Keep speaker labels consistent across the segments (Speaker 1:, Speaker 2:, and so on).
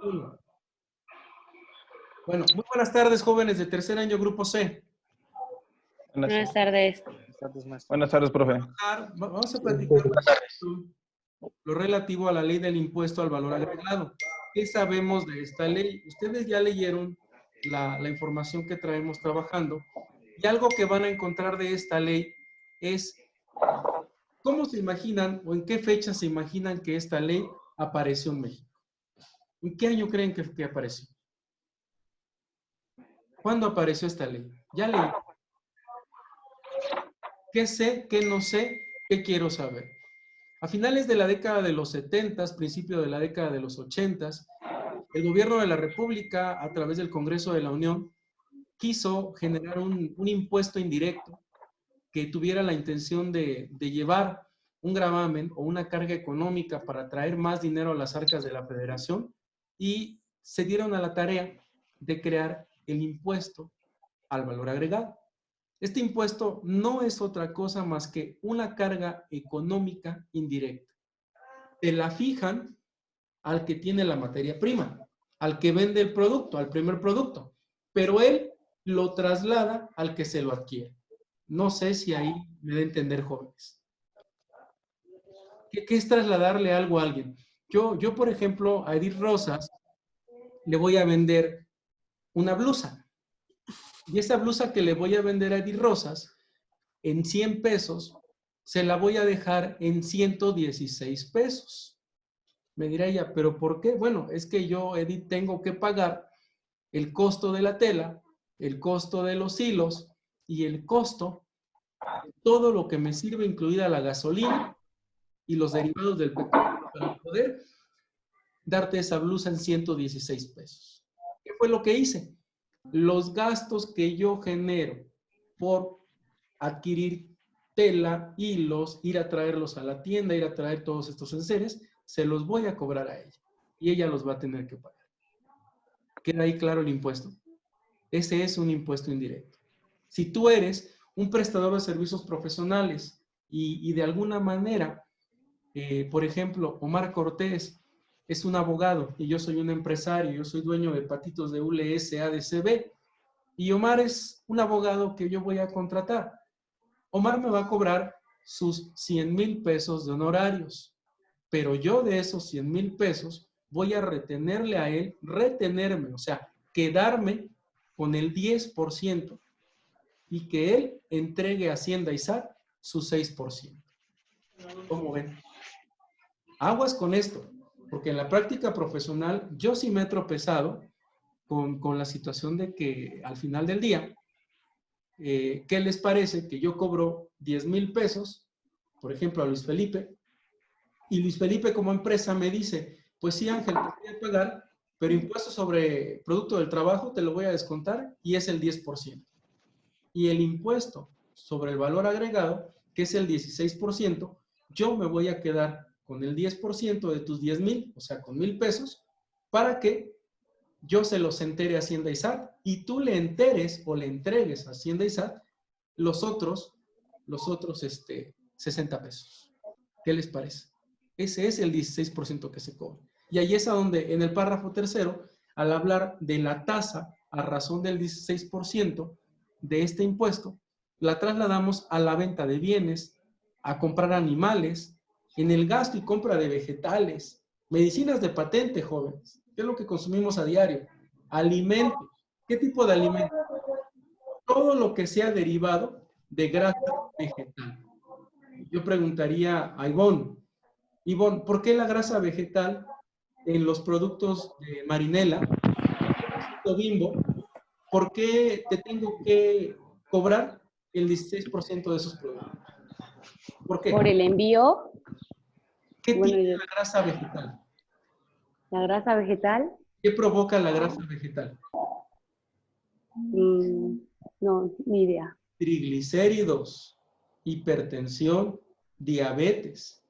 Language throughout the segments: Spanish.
Speaker 1: Uno. Bueno, muy buenas tardes, jóvenes de tercer año, Grupo C.
Speaker 2: Buenas tardes.
Speaker 3: Buenas tardes, profe.
Speaker 1: Vamos a platicar lo relativo a la ley del impuesto al valor agregado. ¿Qué sabemos de esta ley? Ustedes ya leyeron la información que traemos trabajando y algo que van a encontrar de esta ley es cómo se imaginan o en qué fecha se imaginan que esta ley apareció en México. ¿En qué año creen que apareció? ¿Cuándo apareció esta ley? Ya leí. ¿Qué sé? ¿Qué no sé? ¿Qué quiero saber? A finales de la década de los 70, principio de la década de los 80, el gobierno de la República, a través del Congreso de la Unión, quiso generar un impuesto indirecto que tuviera la intención de llevar un gravamen o una carga económica para traer más dinero a las arcas de la Federación y se dieron a la tarea de crear el impuesto al valor agregado. Este impuesto no es otra cosa más que una carga económica indirecta. Te la fijan al que tiene la materia prima, al que vende el producto, al primer producto, pero él lo traslada al que se lo adquiere. No sé si ahí me da a entender, jóvenes. ¿Qué es trasladarle algo a alguien? Yo, por ejemplo, a Edith Rosas le voy a vender una blusa. Y esa blusa que le voy a vender a Edith Rosas, en 100 pesos, se la voy a dejar en 116 pesos. Me dirá ella, ¿pero por qué? Bueno, es que yo, Edith, tengo que pagar el costo de la tela, el costo de los hilos y el costo de todo lo que me sirve, incluida la gasolina y los derivados del petróleo, para poder darte esa blusa en 116 pesos. ¿Qué fue lo que hice? Los gastos que yo genero por adquirir tela, hilos, ir a traerlos a la tienda, ir a traer todos estos enseres, se los voy a cobrar a ella. Y ella los va a tener que pagar. ¿Queda ahí claro el impuesto? Ese es un impuesto indirecto. Si tú eres un prestador de servicios profesionales y de alguna manera, por ejemplo, Omar Cortés es un abogado y yo soy un empresario, yo soy dueño de Patitos de ULS ADCB y Omar es un abogado que yo voy a contratar. Omar me va a cobrar sus 100,000 pesos de honorarios, pero yo de esos 100,000 pesos voy a retenerle a él, retenerme, o sea, quedarme con el 10% y que él entregue a Hacienda y SAT su 6%. ¿Cómo ven? Aguas con esto, porque en la práctica profesional yo sí me he tropezado con la situación de que al final del día, ¿qué les parece que yo cobro 10,000 pesos, por ejemplo, a Luis Felipe, y Luis Felipe como empresa me dice, pues sí, Ángel, te voy a pagar, pero impuesto sobre producto del trabajo te lo voy a descontar y es el 10%. Y el impuesto sobre el valor agregado, que es el 16%, yo me voy a quedar con el 10% de tus 10,000, o sea, con 1,000 pesos, para que yo se los entere a Hacienda y SAT y tú le enteres o le entregues a Hacienda y SAT los otros 60 pesos. ¿Qué les parece? Ese es el 16% que se cobra. Y ahí es a donde, en el párrafo tercero, al hablar de la tasa a razón del 16% de este impuesto, la trasladamos a la venta de bienes, a comprar animales, en el gasto y compra de vegetales, medicinas de patente, jóvenes. ¿Qué es lo que consumimos a diario? Alimentos. ¿Qué tipo de alimentos? Todo lo que sea derivado de grasa vegetal. Yo preguntaría a Ivonne, ¿por qué la grasa vegetal en los productos de Marinela, Bimbo, por qué te tengo que cobrar el 16% de esos productos? ¿Por qué?
Speaker 2: Por el envío.
Speaker 1: ¿Qué
Speaker 2: Bueno,
Speaker 1: tiene la grasa vegetal?
Speaker 2: la grasa vegetal.
Speaker 1: ¿Qué provoca la grasa vegetal?
Speaker 2: No, ni idea.
Speaker 1: Triglicéridos, hipertensión, diabetes.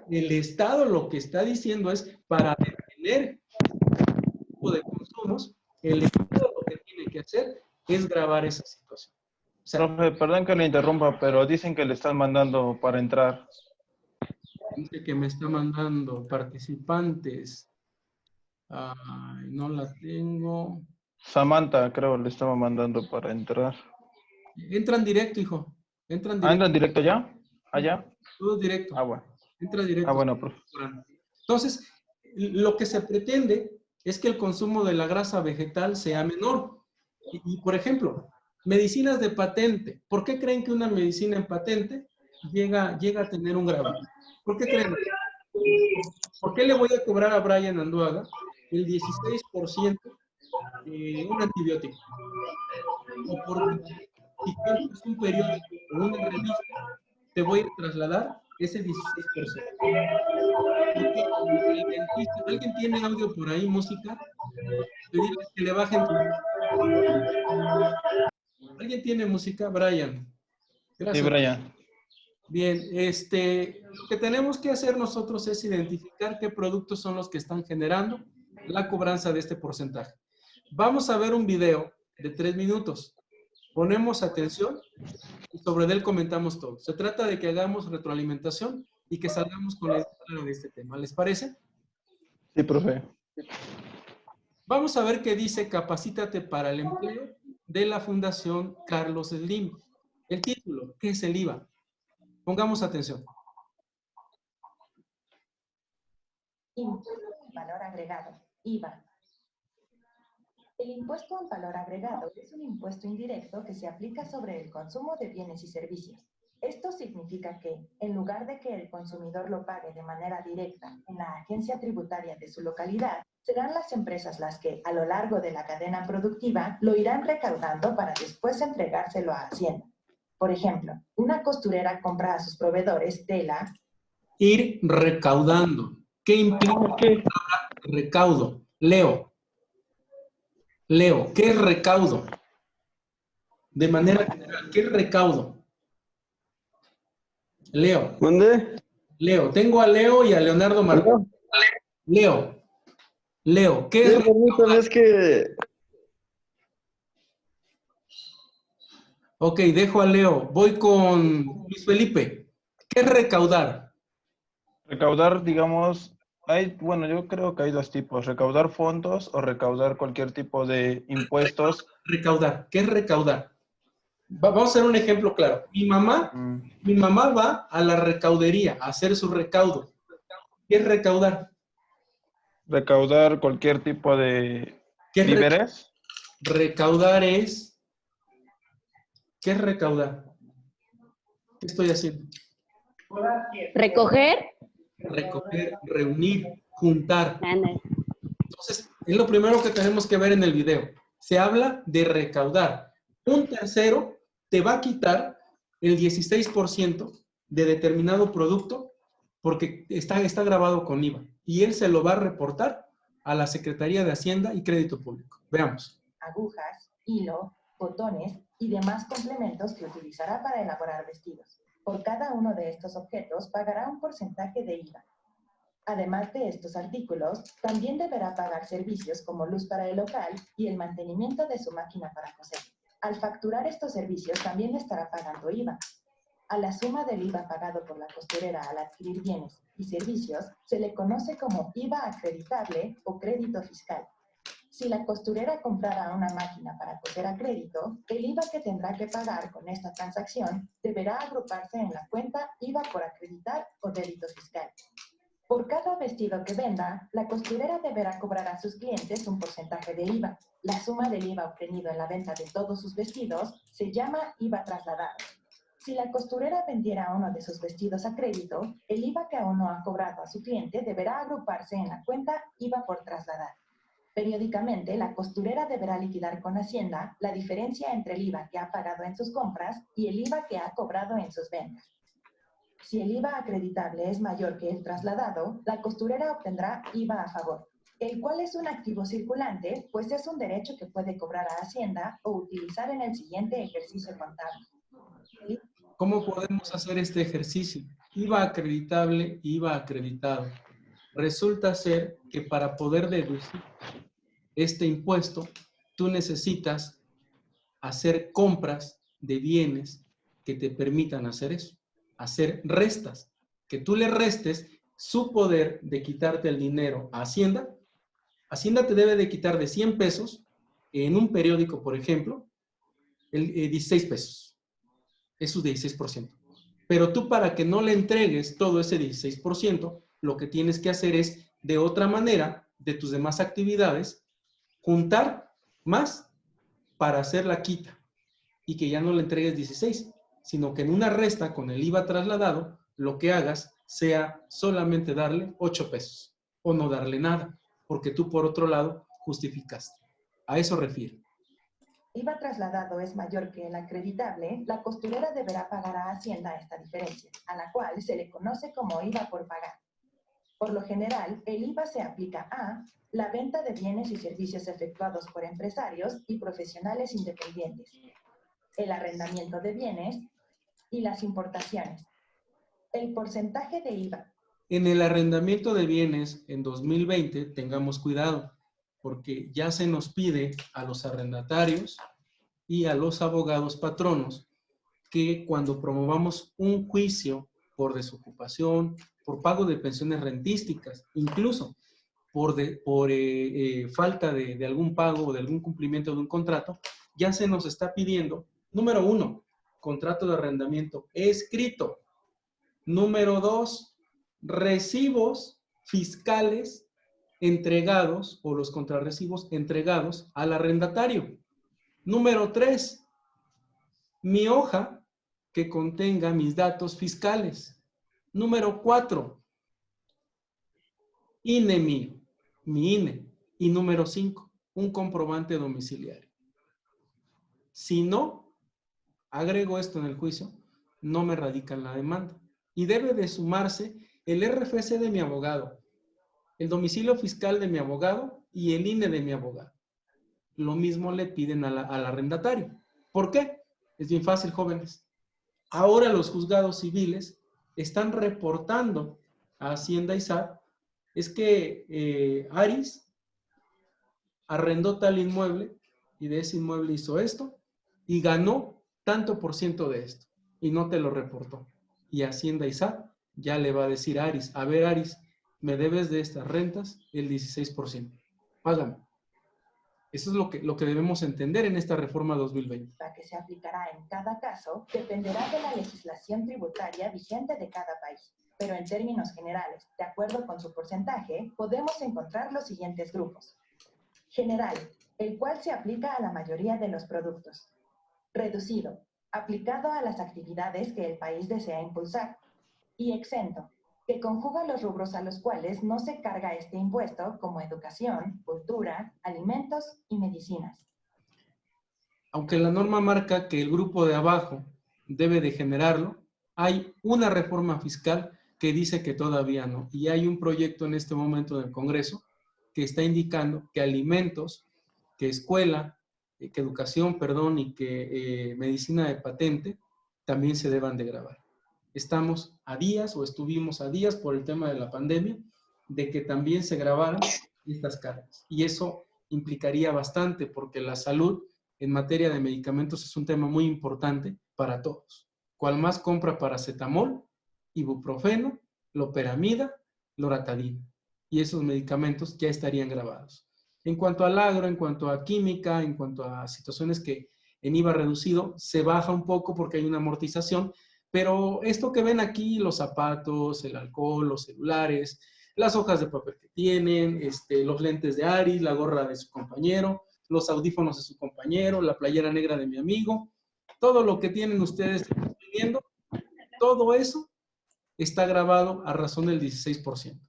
Speaker 1: El Estado lo que está diciendo es para detener este tipo de consumos, el Estado lo que tiene que hacer es gravar esa situación. O sea,
Speaker 3: Profe, perdón que le interrumpa, pero dicen que le están mandando para entrar.
Speaker 1: dice que me está mandando participantes. Ay, no la tengo.
Speaker 3: Samantha, creo, le estaba mandando para entrar.
Speaker 1: Entran directo, hijo. Entran
Speaker 3: ¿Anda
Speaker 1: directo.
Speaker 3: en directo ya? ¿Allá?
Speaker 1: Todo directo.
Speaker 3: Ah, bueno.
Speaker 1: Entra
Speaker 3: Ah,
Speaker 1: directo.
Speaker 3: bueno, profe.
Speaker 1: Entonces, lo que se pretende es que el consumo de la grasa vegetal sea menor. Por ejemplo, medicinas de patente. ¿Por qué creen que una medicina en patente llega a tener un grado? ¿Por qué creen? ¿Por qué le voy a cobrar a Brian Anduaga el 16% de un antibiótico? O porque si compras un periódico o una revista, te voy a trasladar ese 16%. Porque el dentista, ¿alguien tiene audio por ahí, música? Pedirles que le bajen. ¿Alguien tiene música? Brian.
Speaker 3: Sí,
Speaker 1: Gracias.
Speaker 3: Brian.
Speaker 1: Bien, lo que tenemos que hacer nosotros es identificar qué productos son los que están generando la cobranza de este porcentaje. Vamos a ver un video de 3 minutos. Ponemos atención y sobre él comentamos todo. Se trata de que hagamos retroalimentación y que salgamos con la idea clara de este tema. ¿Les parece?
Speaker 3: Sí, profe.
Speaker 1: Vamos a ver qué dice Capacítate para el Empleo de la Fundación Carlos Slim. El título, ¿qué es el IVA? Pongamos atención.
Speaker 4: Impuesto al valor agregado, IVA. El impuesto al valor agregado es un impuesto indirecto que se aplica sobre el consumo de bienes y servicios. Esto significa que, en lugar de que el consumidor lo pague de manera directa en la agencia tributaria de su localidad, serán las empresas las que, a lo largo de la cadena productiva, lo irán recaudando para después entregárselo a Hacienda. Por ejemplo, una costurera compra a sus proveedores tela.
Speaker 1: Ir recaudando. ¿Qué implica recaudo? Leo, ¿qué es recaudo? De manera general, ¿qué es recaudo? Leo.
Speaker 5: ¿Dónde?
Speaker 1: Leo, tengo a Leo y a Leonardo Martínez. Leo, ¿qué es
Speaker 5: Sí, permítame, es que...
Speaker 1: Ok, dejo a Leo. Voy con Luis Felipe. ¿Qué es recaudar?
Speaker 3: Recaudar, digamos, bueno, yo creo que hay dos tipos, recaudar fondos o recaudar cualquier tipo de impuestos.
Speaker 1: Recaudar. ¿Qué es recaudar? Vamos a hacer un ejemplo claro. Mi mamá va a la recaudería a hacer su recaudo. ¿Qué es recaudar?
Speaker 3: Recaudar cualquier tipo de
Speaker 1: ¿Qué es
Speaker 3: víveres.
Speaker 1: recaudar es... ¿Qué es recaudar? ¿Qué estoy haciendo?
Speaker 2: ¿Recoger?
Speaker 1: Recoger, reunir, juntar.
Speaker 2: Anda.
Speaker 1: Entonces, es lo primero que tenemos que ver en el video. Se habla de recaudar. Un tercero te va a quitar el 16% de determinado producto porque está grabado con IVA. Y él se lo va a reportar a la Secretaría de Hacienda y Crédito Público. Veamos.
Speaker 4: Agujas, hilo, botones y demás complementos que utilizará para elaborar vestidos. Por cada uno de estos objetos pagará un porcentaje de IVA. Además de estos artículos, también deberá pagar servicios como luz para el local y el mantenimiento de su máquina para coser. Al facturar estos servicios también estará pagando IVA. A la suma del IVA pagado por la costurera al adquirir bienes y servicios se le conoce como IVA acreditable o crédito fiscal. Si la costurera comprara una máquina para coser a crédito, el IVA que tendrá que pagar con esta transacción deberá agruparse en la cuenta IVA por acreditar o débito fiscal. Por cada vestido que venda, la costurera deberá cobrar a sus clientes un porcentaje de IVA. La suma del IVA obtenido en la venta de todos sus vestidos se llama IVA trasladado. Si la costurera vendiera uno de sus vestidos a crédito, el IVA que aún no ha cobrado a su cliente deberá agruparse en la cuenta IVA por trasladar. Periódicamente, la costurera deberá liquidar con Hacienda la diferencia entre el IVA que ha pagado en sus compras y el IVA que ha cobrado en sus ventas. Si el IVA acreditable es mayor que el trasladado, la costurera obtendrá IVA a favor, el cual es un activo circulante, pues es un derecho que puede cobrar a Hacienda o utilizar en el siguiente ejercicio contable.
Speaker 1: ¿Cómo podemos hacer este ejercicio? IVA acreditable, IVA acreditado. Resulta ser que para poder deducir este impuesto, tú necesitas hacer compras de bienes que te permitan hacer eso, hacer restas, que tú le restes su poder de quitarte el dinero a Hacienda Hacienda te debe de quitar de 100 pesos en un periódico, por ejemplo, 16 pesos. Es su 16%. Pero tú, para que no le entregues todo ese 16%, lo que tienes que hacer es, de otra manera, de tus demás actividades, juntar más para hacer la quita y que ya no le entregues 16, sino que en una resta con el IVA trasladado, lo que hagas sea solamente darle 8 pesos o no darle nada, porque tú por otro lado justificaste. A eso refiero.
Speaker 4: IVA trasladado es mayor que el acreditable, la costurera deberá pagar a Hacienda esta diferencia, a la cual se le conoce como IVA por pagar. Por lo general, el IVA se aplica a la venta de bienes y servicios efectuados por empresarios y profesionales independientes, el arrendamiento de bienes y las importaciones. El porcentaje de IVA.
Speaker 1: En el arrendamiento de bienes en 2020, tengamos cuidado, porque ya se nos pide a los arrendatarios y a los abogados patronos que cuando promovamos un juicio por desocupación, por pago de pensiones rentísticas, incluso por falta de algún pago o de algún cumplimiento de un contrato, ya se nos está pidiendo, número 1, contrato de arrendamiento escrito. Número 2, recibos fiscales entregados o los contrarrecibos entregados al arrendatario. Número 3, mi hoja que contenga mis datos fiscales. Número 4, INE mío, mi INE. Y número 5, un comprobante domiciliario. Si no agrego esto en el juicio, no me radican la demanda. Y debe de sumarse el RFC de mi abogado, el domicilio fiscal de mi abogado y el INE de mi abogado. Lo mismo le piden al arrendatario. ¿Por qué? Es bien fácil, jóvenes. Ahora los juzgados civiles están reportando a Hacienda y SAT, es que Aris arrendó tal inmueble y de ese inmueble hizo esto y ganó tanto por ciento de esto y no te lo reportó. Y Hacienda y SAT ya le va a decir a Aris, a ver Aris, me debes de estas rentas el 16%. Págame. Eso es lo que debemos entender en esta reforma 2020.
Speaker 4: La que se aplicará en cada caso dependerá de la legislación tributaria vigente de cada país. Pero en términos generales, de acuerdo con su porcentaje, podemos encontrar los siguientes grupos. General, el cual se aplica a la mayoría de los productos. Reducido, aplicado a las actividades que el país desea impulsar. Y exento, que conjuga los rubros a los cuales no se carga este impuesto, como educación, cultura, alimentos y medicinas.
Speaker 1: Aunque la norma marca que el grupo de abajo debe de generarlo, hay una reforma fiscal que dice que todavía no. Y hay un proyecto en este momento del Congreso que está indicando que alimentos, que escuela, que educación, perdón, y que medicina de patente también se deban de gravar. Estamos a días o estuvimos a días por el tema de la pandemia de que también se grabaran estas cargas. Y eso implicaría bastante porque la salud en materia de medicamentos es un tema muy importante para todos. Cual más compra paracetamol, ibuprofeno, loperamida, loratadina. Y esos medicamentos ya estarían grabados. En cuanto al agro, en cuanto a química, en cuanto a situaciones que en IVA reducido se baja un poco porque hay una amortización, pero esto que ven aquí, los zapatos, el alcohol, los celulares, las hojas de papel que tienen, los lentes de Aris, la gorra de su compañero, los audífonos de su compañero, la playera negra de mi amigo, todo lo que tienen ustedes viendo, todo eso está grabado a razón del 16%.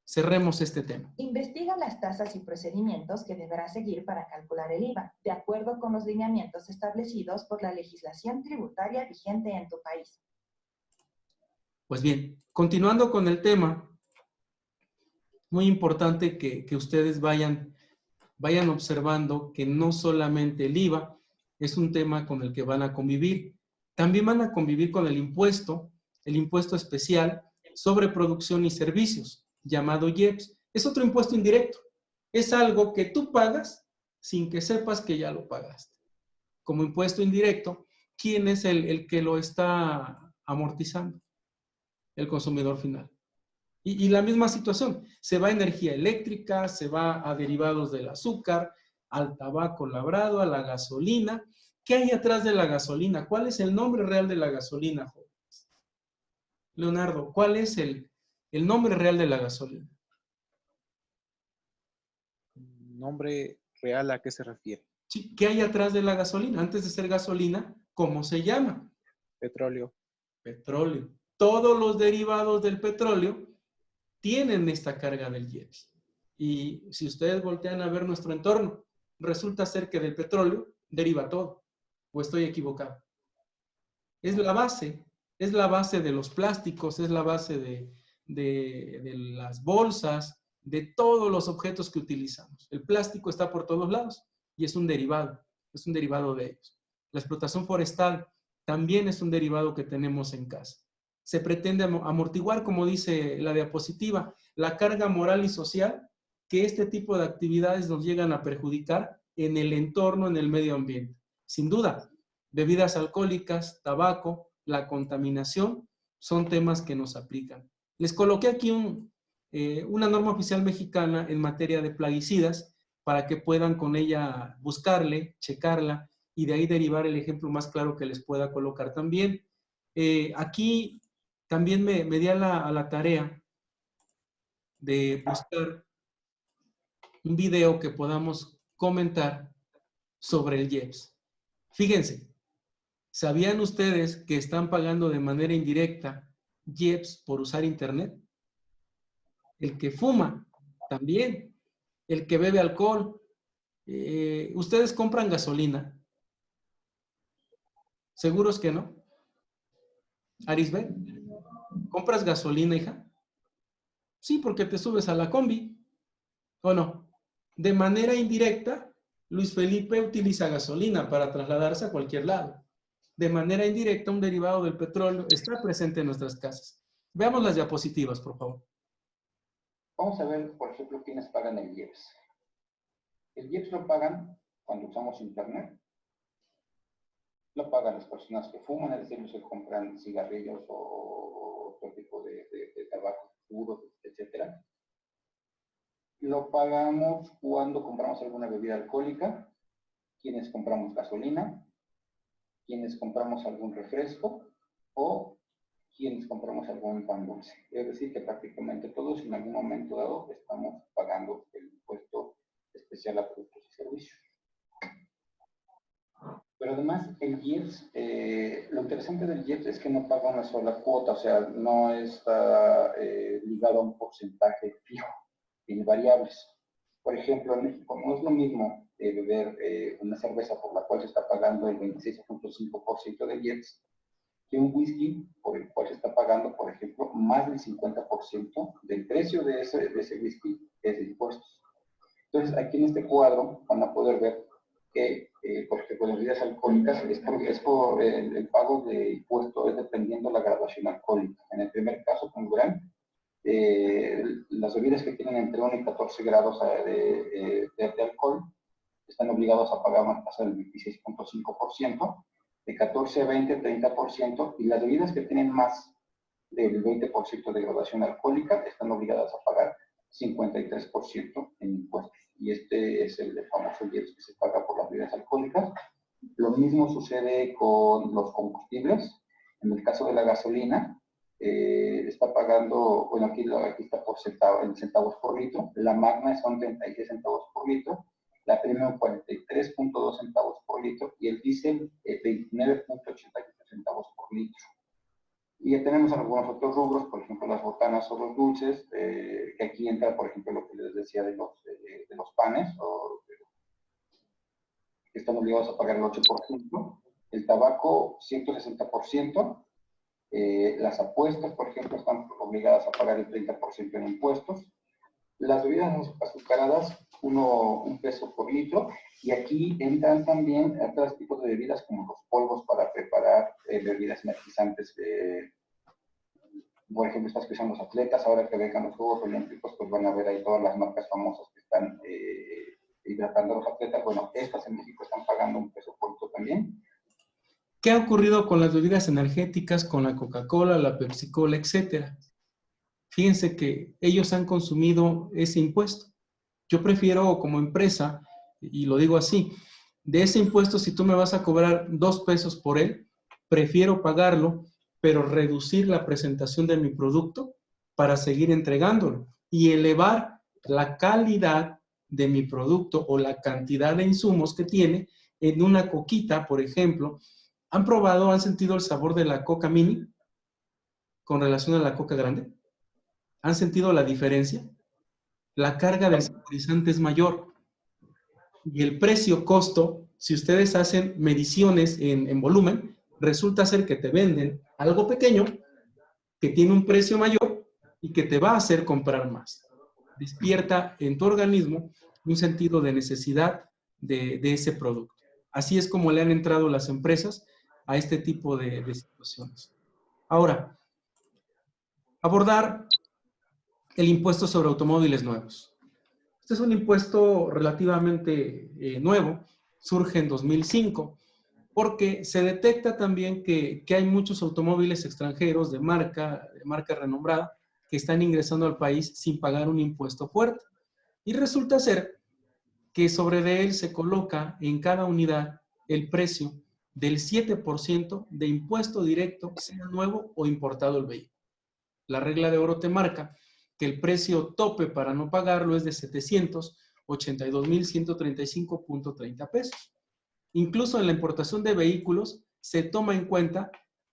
Speaker 1: Cerremos este tema.
Speaker 4: Investiga las tasas y procedimientos que deberá seguir para calcular el IVA, de acuerdo con los lineamientos establecidos por la legislación tributaria vigente en tu país.
Speaker 1: Pues bien, continuando con el tema, muy importante que ustedes vayan observando que no solamente el IVA es un tema con el que van a convivir, también van a convivir con el impuesto especial sobre producción y servicios, llamado IEPS. Es otro impuesto indirecto. Es algo que tú pagas sin que sepas que ya lo pagaste. Como impuesto indirecto, ¿quién es el que lo está amortizando? El consumidor final. Y la misma situación, se va a energía eléctrica, se va a derivados del azúcar, al tabaco labrado, a la gasolina. ¿Qué hay atrás de la gasolina? ¿Cuál es el nombre real de la gasolina, jóvenes? Leonardo, ¿cuál es el nombre real de la gasolina?
Speaker 5: ¿Nombre real a qué se refiere?
Speaker 1: Sí, ¿qué hay atrás de la gasolina? Antes de ser gasolina, ¿cómo se llama?
Speaker 5: Petróleo.
Speaker 1: Petróleo. Todos los derivados del petróleo tienen esta carga del IEPS. Y si ustedes voltean a ver nuestro entorno, resulta ser que del petróleo deriva todo. ¿O estoy equivocado? Es la base de los plásticos, es la base de las bolsas, de todos los objetos que utilizamos. El plástico está por todos lados y es un derivado de ellos. La explotación forestal también es un derivado que tenemos en casa. Se pretende amortiguar, como dice la diapositiva, la carga moral y social que este tipo de actividades nos llegan a perjudicar en el entorno, en el medio ambiente. Sin duda, bebidas alcohólicas, tabaco, la contaminación, son temas que nos aplican. Les coloqué aquí una norma oficial mexicana en materia de plaguicidas para que puedan con ella buscarle, checarla y de ahí derivar el ejemplo más claro que les pueda colocar también. Aquí también me di a la tarea de buscar un video que podamos comentar sobre el IEPS. Fíjense, ¿sabían ustedes que están pagando de manera indirecta IEPS por usar Internet? El que fuma, también. El que bebe alcohol. ¿Ustedes compran gasolina? ¿Seguros que no? Arisbet, ¿compras gasolina, hija? Sí, porque te subes a la combi. ¿O no? De manera indirecta, Luis Felipe utiliza gasolina para trasladarse a cualquier lado. De manera indirecta, un derivado del petróleo está presente en nuestras casas. Veamos las diapositivas, por favor.
Speaker 6: Vamos a ver, por ejemplo, quiénes pagan el IEPS. El IEPS lo pagan cuando usamos Internet. Lo pagan las personas que fuman, es decir, los que compran cigarrillos o otro tipo de tabaco puro, etc. Lo pagamos cuando compramos alguna bebida alcohólica, quienes compramos gasolina, quienes compramos algún refresco o quienes compramos algún pan dulce. Es decir, que prácticamente todos en algún momento dado estamos pagando el impuesto especial a productos y servicios. Pero además el IEPS, lo interesante del IEPS es que no paga una sola cuota, o sea, no está ligado a un porcentaje fijo, tiene variables. Por ejemplo, en México no es lo mismo beber una cerveza por la cual se está pagando el 26.5% del IEPS que un whisky por el cual se está pagando, por ejemplo, más del 50% del precio de ese whisky es de impuestos. Entonces, aquí en este cuadro van a poder ver que, por ejemplo, las bebidas alcohólicas el pago de impuesto es dependiendo de la graduación alcohólica. En el primer caso, como verán, las bebidas que tienen entre 1 y 14 grados de alcohol están obligados a pagar una tasa del 26.5%, de 14 a 20, 30%, y las bebidas que tienen más del 20% de graduación alcohólica están obligadas a pagar 53% en impuestos. Y este es el famoso IEPS que se paga por las bebidas alcohólicas. Lo mismo sucede con los combustibles. En el caso de la gasolina, está pagando, bueno, aquí está por en centavos por litro. La Magna son 36 centavos por litro. La Premium 43.2 centavos por litro. Y el diésel 29.88 centavos por litro. Y ya tenemos algunos otros rubros, por ejemplo, las botanas o los dulces, que aquí entra, por ejemplo, lo que les decía de los panes, que están obligados a pagar el 8%, el tabaco 160%, las apuestas, por ejemplo, están obligadas a pagar el 30% en impuestos, las bebidas azucaradas, un peso por litro, y aquí entran también otros tipos de bebidas como los polvos para preparar bebidas energizantes. Por ejemplo, estas que son los atletas, ahora que vengan los Juegos Olímpicos, pues van a ver ahí todas las marcas famosas que están hidratando a los atletas. Bueno, estas en México están pagando un peso por litro también.
Speaker 1: ¿Qué ha ocurrido con las bebidas energéticas, con la Coca-Cola, la Pepsi-Cola, etcétera? fíjense que ellos han consumido ese impuesto. Yo prefiero como empresa, y lo digo así, de ese impuesto, si tú me vas a cobrar 2 pesos por él, prefiero pagarlo, pero reducir la presentación de mi producto para seguir entregándolo y elevar la calidad de mi producto o la cantidad de insumos que tiene en una coquita, por ejemplo. ¿Han probado, han sentido el sabor de la Coca Mini con relación a la Coca Grande? ¿Han sentido la diferencia? La carga del saborizante es mayor. Y el precio-costo, si ustedes hacen mediciones en volumen, resulta ser que te venden algo pequeño que tiene un precio mayor y que te va a hacer comprar más. Despierta en tu organismo un sentido de necesidad de ese producto. Así es como le han entrado las empresas a este tipo de situaciones. Ahora, abordar el impuesto sobre automóviles nuevos. Este es un impuesto relativamente nuevo, surge en 2005, porque se detecta también que hay muchos automóviles extranjeros de marca renombrada, que están ingresando al país sin pagar un impuesto fuerte. Y resulta ser que sobre de él se coloca en cada unidad el precio del 7% de impuesto directo, sea nuevo o importado el vehículo. La regla de oro te marca que el precio tope para no pagarlo es de 782,135.30 pesos. Incluso en la importación de vehículos se toma en cuenta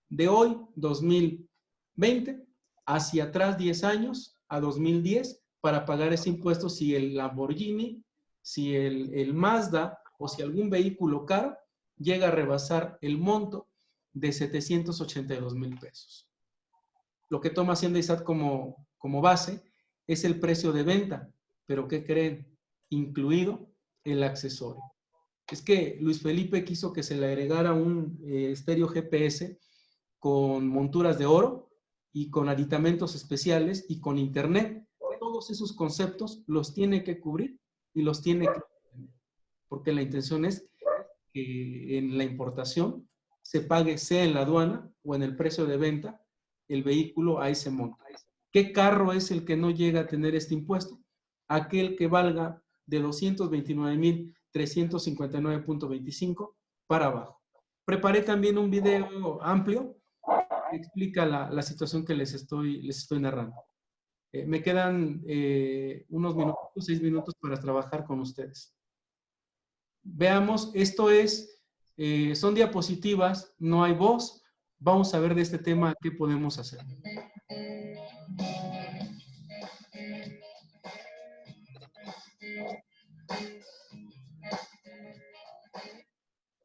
Speaker 1: de hoy, 2020, hacia atrás 10 años, a 2010, para pagar ese impuesto si el Lamborghini, si el Mazda o si algún vehículo caro llega a rebasar el monto de 782,000 pesos. Lo que toma Hacienda y SAT como base es el precio de venta, pero ¿qué creen? Incluido el accesorio. Es que Luis Felipe quiso que se le agregara un estéreo GPS con monturas de oro y con aditamentos especiales y con internet. Todos esos conceptos los tiene que cubrir y los tiene que tener, porque la intención es que en la importación se pague sea en la aduana o en el precio de venta el vehículo a ese monto. ¿Qué carro es el que no llega a tener este impuesto? Aquel que valga de 229,359.25 para abajo. Preparé también un video amplio que explica la situación que les estoy narrando. Me quedan unos minutos, 6 minutos para trabajar con ustedes. Veamos, esto es, son diapositivas, no hay voz. Vamos a ver de este tema qué podemos hacer.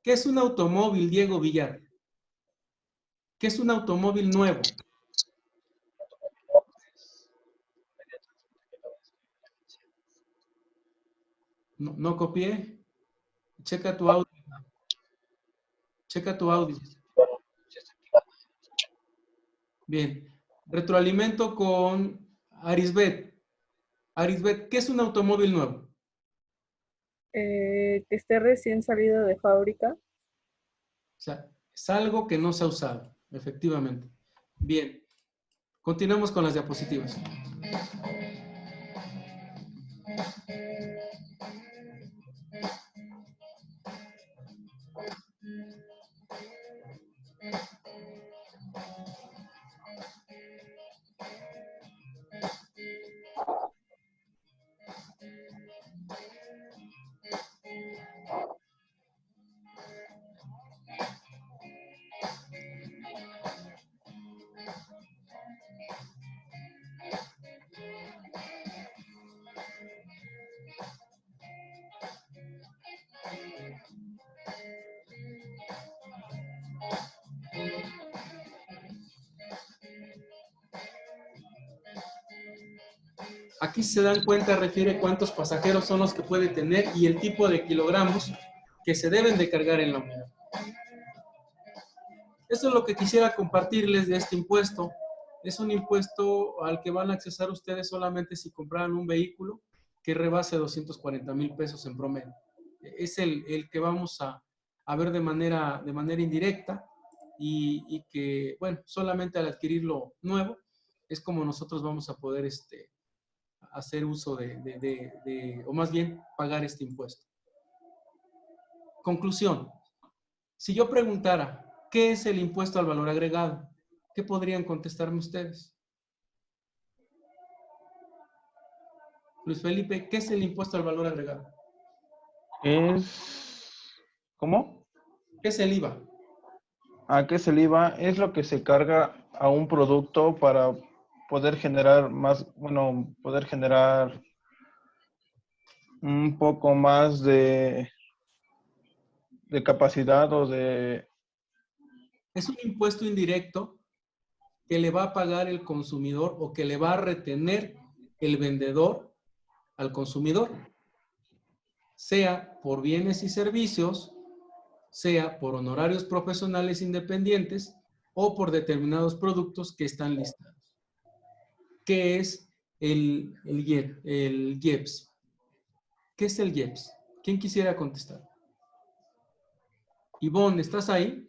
Speaker 1: ¿Qué es un automóvil, Diego Villar? ¿Qué es un automóvil nuevo? No copié. Checa tu audio. Checa tu audio. Bien. Retroalimento con Arisbet. Arisbet, ¿qué es un automóvil nuevo?
Speaker 7: Que esté recién salido de fábrica.
Speaker 1: O sea, es algo que no se ha usado, efectivamente. Bien. Continuamos con las diapositivas. Aquí, si se dan cuenta, refiere cuántos pasajeros son los que puede tener y el tipo de kilogramos que se deben de cargar en la unidad. Eso es lo que quisiera compartirles de este impuesto. Es un impuesto al que van a accesar ustedes solamente si compraran un vehículo que rebase 240,000 pesos en promedio. Es el que vamos a ver de manera indirecta y que, bueno, solamente al adquirirlo nuevo, es como nosotros vamos a poder hacer uso o más bien pagar este impuesto. Conclusión. Si yo preguntara, ¿qué es el impuesto al valor agregado? ¿Qué podrían contestarme ustedes? Luis Felipe, ¿qué es el impuesto al valor agregado?
Speaker 3: ¿Cómo?
Speaker 1: ¿Qué es el IVA?
Speaker 3: ¿Qué es el IVA? Es lo que se carga a un producto para poder generar poder generar un poco más de capacidad o de...
Speaker 1: Es un impuesto indirecto que le va a pagar el consumidor o que le va a retener el vendedor al consumidor, sea por bienes y servicios, sea por honorarios profesionales independientes o por determinados productos que están listados. ¿Qué es el IEPS? ¿Qué es el IEPS? ¿Quién quisiera contestar? Ivonne, ¿estás ahí?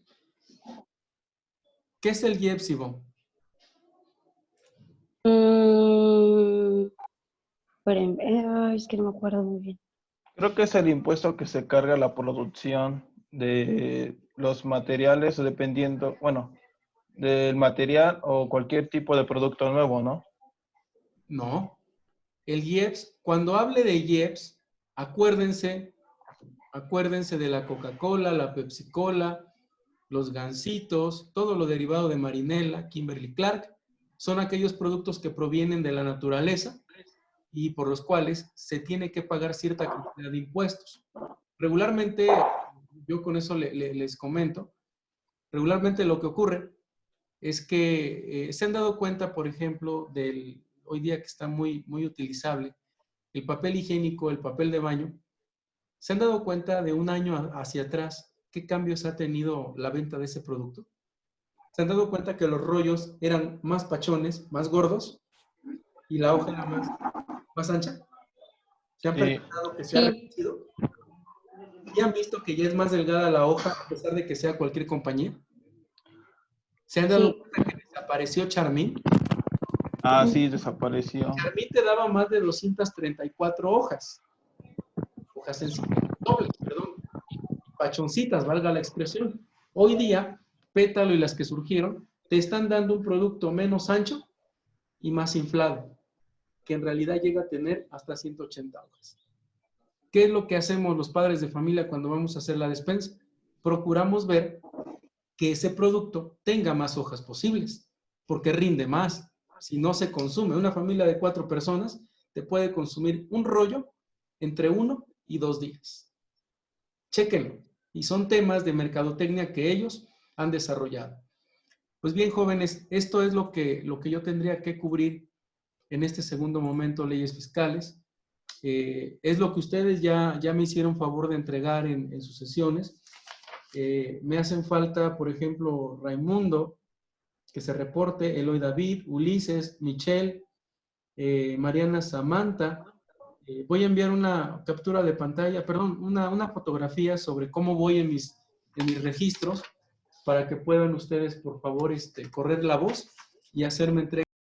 Speaker 1: ¿Qué es el IEPS, Ivonne?
Speaker 2: Es que no me acuerdo muy bien.
Speaker 3: Creo que es el impuesto que se carga a la producción de los materiales, dependiendo, del material o cualquier tipo de producto nuevo, ¿no?
Speaker 1: No. El IEPS, cuando hable de IEPS, acuérdense de la Coca-Cola, la Pepsi-Cola, los Gansitos, todo lo derivado de Marinela, Kimberly-Clark, son aquellos productos que provienen de la naturaleza y por los cuales se tiene que pagar cierta cantidad de impuestos. Regularmente, yo con eso les comento, regularmente lo que ocurre es que se han dado cuenta, por ejemplo, hoy día que está muy, muy utilizable, el papel higiénico, el papel de baño. ¿Se han dado cuenta de un año hacia atrás qué cambios ha tenido la venta de ese producto? ¿Se han dado cuenta que los rollos eran más pachones, más gordos y la hoja era más ancha? ¿Se han percatado que se ha reducido? ¿Y han visto que ya es más delgada la hoja a pesar de que sea cualquier compañía? ¿Se han dado cuenta que desapareció Charmin?
Speaker 3: Sí, desapareció.
Speaker 1: Charmin te daba más de 234 hojas. Hojas sencillas, dobles, perdón. Pachoncitas, valga la expresión. Hoy día, Pétalo y las que surgieron, te están dando un producto menos ancho y más inflado, que en realidad llega a tener hasta 180 hojas. ¿Qué es lo que hacemos los padres de familia cuando vamos a hacer la despensa? Procuramos ver que ese producto tenga más hojas posibles, porque rinde más. Si no se consume, una familia de 4 personas te puede consumir un rollo entre 1 y 2 días. Chéquenlo. Y son temas de mercadotecnia que ellos han desarrollado. Pues bien, jóvenes, esto es lo que yo tendría que cubrir en este segundo momento, leyes fiscales. Es lo que ustedes ya me hicieron favor de entregar en sus sesiones. Me hacen falta, por ejemplo, Raimundo, que se reporte, Eloy David, Ulises, Michelle, Mariana Samantha. Voy a enviar una captura de pantalla, perdón, una fotografía sobre cómo voy en mis registros para que puedan ustedes, por favor, correr la voz y hacerme entrega